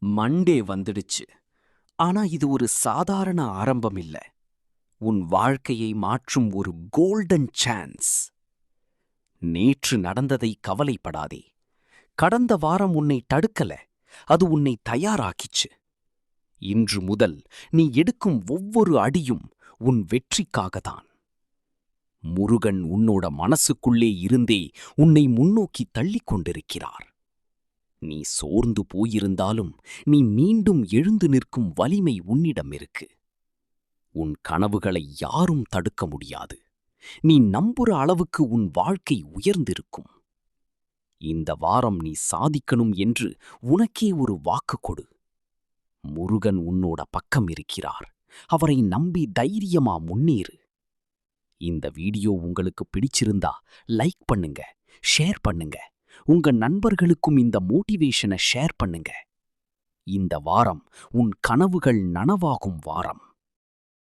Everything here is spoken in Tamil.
மண்டே வந்துடுச்சு. ஆனா இது ஒரு சாதாரண ஆரம்பம் இல்ல. உன் வாழ்க்கையை மாற்றும் ஒரு கோல்டன் சான்ஸ். நேற்று நடந்ததை கவலைப்படாதே. கடந்த வாரம் உன்னை தடுக்கல, அது உன்னை தயாராக்கிச்சு. இன்று முதல் நீ எடுக்கும் ஒவ்வொரு அடியும் உன் வெற்றிக்காகத்தான். முருகன் உன்னோட மனசுக்குள்ளே இருந்தே உன்னை முன்னோக்கி தள்ளிக் கொண்டிருக்கிறார். நீ சோர்ந்து போயிருந்தாலும் நீ மீண்டும் எழுந்து நிற்கும் வலிமை உன்னிடம் இருக்கு. உன் கனவுகளை யாரும் தடுக்க முடியாது. நீ நம்புற அளவுக்கு உன் வாழ்க்கை உயர்ந்திருக்கும். இந்த வாரம் நீ சாதிக்கணும் என்று உனக்கே ஒரு வாக்கு கொடு. முருகன் உன்னோட பக்கம் இருக்கிறார். அவரை நம்பி தைரியமா முன்னேறு. இந்த வீடியோ உங்களுக்கு பிடிச்சிருந்தா லைக் பண்ணுங்க, ஷேர் பண்ணுங்க. உங்க நண்பர்களுக்கும் இந்த மோட்டிவேஷனை ஷேர் பண்ணுங்க. இந்த வாரம் உன் கனவுகள் நனவாகும் வாரம்.